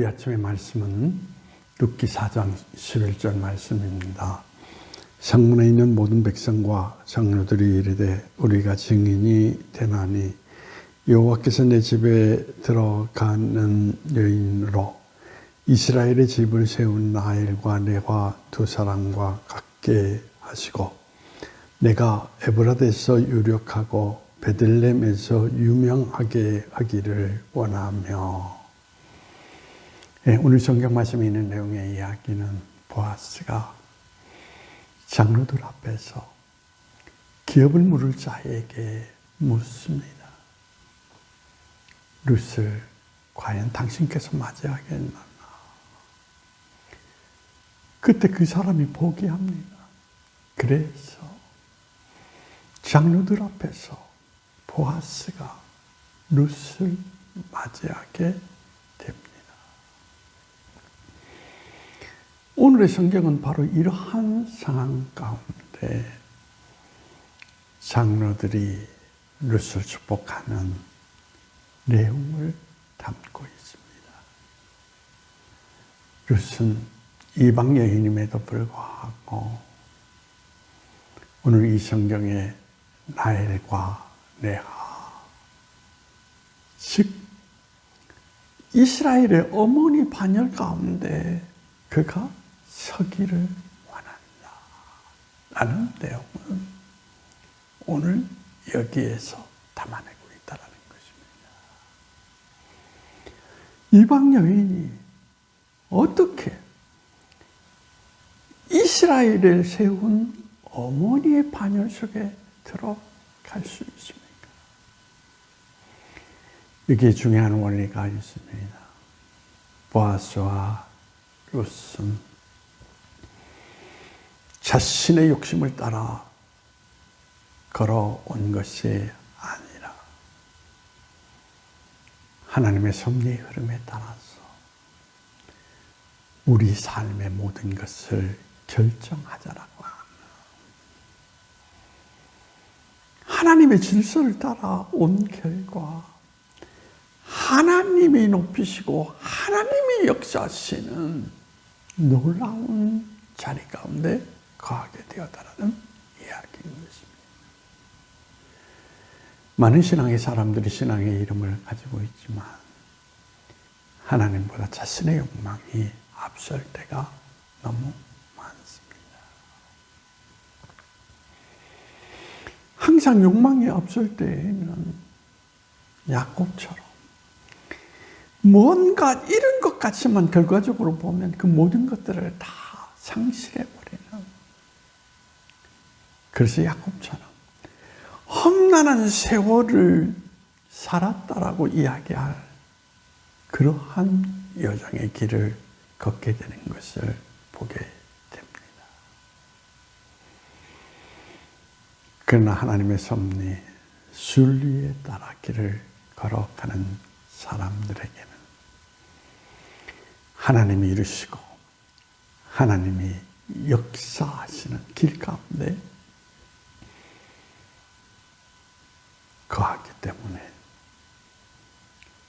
이 아침의 말씀은 룻기 4장 11절 말씀입니다. 성문에 있는 모든 백성과 장로들이 이르되 우리가 증인이 되나니 여호와께서 내 집에 들어가는 여인으로 이스라엘의 집을 세운 라헬과 레와 두 사람과 같게 하시고 내가 에브라드에서 유력하고 베들레헴에서 유명하게 하기를 원하며. 오늘 성경 말씀에 있는 내용의 이야기는 보아스가 장로들 앞에서 기업을 물을 자에게 묻습니다. 룻을 과연 당신께서 맞이하겠나? 그때 그 사람이 포기합니다. 그래서 장로들 앞에서 보아스가 룻을 맞이하게 됩니다. 오늘의 성경은 바로 이러한 상황 가운데 장로들이 룻을 축복하는 내용을 담고 있습니다. 룻은 이방 여인임에도 불구하고 오늘 이 성경에 라헬과 레아, 즉 이스라엘의 어머니 반열 가운데 그가 서기를 원한다 라는 내용은 오늘 여기에서 담아내고 있다는 것입니다. 이방 여인이 어떻게 이스라엘을 세운 어머니의 반열 속에 들어갈 수 있습니까? 여기에 중요한 원리가 있습니다. 보아스와 룻은 자신의 욕심을 따라 걸어온 것이 아니라 하나님의 섭리의 흐름에 따라서 우리 삶의 모든 것을 결정하자라고 하는 하나님의 질서를 따라 온 결과 하나님이 높이시고 하나님이 역사하시는 놀라운 자리 가운데 거하게 되었다라는 이야기인 것입니다. 많은 신앙의 사람들이 신앙의 이름을 가지고 있지만 하나님보다 자신의 욕망이 앞설 때가 너무 많습니다. 항상 욕망이 앞설 때에는 야곱처럼 뭔가 이런 것 같지만 결과적으로 보면 그 모든 것들을 다 상실해버리는, 그래서 야곱처럼 험난한 세월을 살았다라고 이야기할 그러한 여정의 길을 걷게 되는 것을 보게 됩니다. 그러나 하나님의 섭리, 순리에 따라 길을 걸어가는 사람들에게는 하나님이 이루시고 하나님이 역사하시는 길 가운데 거하기 때문에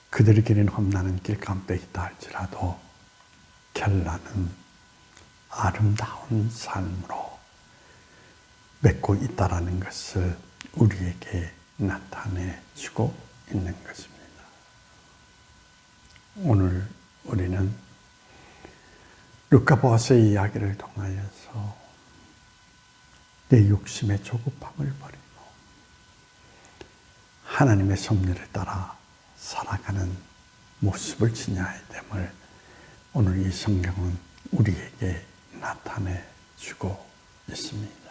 그들의 길은 험난한 길 가운데 있다 할지라도 결론은 아름다운 삶으로 맺고 있다라는 것을 우리에게 나타내 주고 있는 것입니다. 오늘 우리는 룻과 보아스의 이야기를 통하여서 내 욕심의 조급함을 버리고 하나님의 섭리를 따라 살아가는 모습을 지녀야 됨을 오늘 이 성경은 우리에게 나타내 주고 있습니다.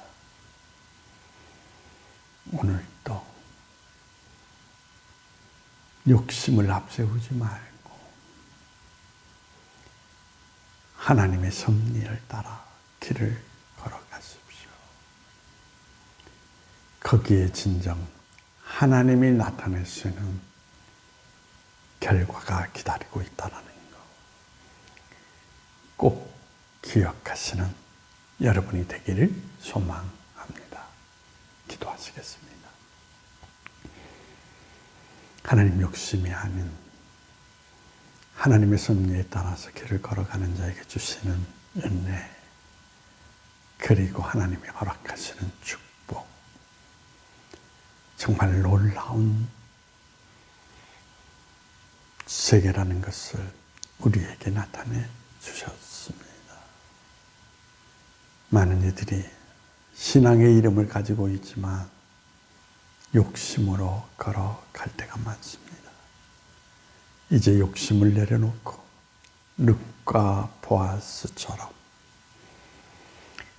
오늘도 욕심을 앞세우지 말고 하나님의 섭리를 따라 길을 걸어가십시오. 거기에 진정 하나님이 나타내시는 결과가 기다리고 있다는 것 꼭 기억하시는 여러분이 되기를 소망합니다. 기도하시겠습니다. 하나님, 욕심이 아닌 하나님의 섭리에 따라서 길을 걸어가는 자에게 주시는 은혜, 그리고 하나님이 허락하시는 축복, 정말 놀라운 세계라는 것을 우리에게 나타내 주셨습니다. 많은 이들이 신앙의 이름을 가지고 있지만 욕심으로 걸어갈 때가 많습니다. 이제 욕심을 내려놓고 룻과 보아스처럼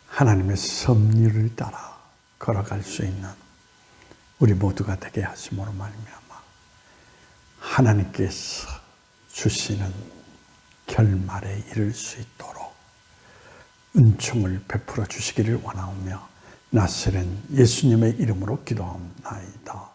하나님의 섭리를 따라 걸어갈 수 있는 우리 모두가 되게 하심으로 말미암아 하나님께서 주시는 결말에 이를 수 있도록 은총을 베풀어 주시기를 원하오며 나사렛 예수님의 이름으로 기도하옵나이다.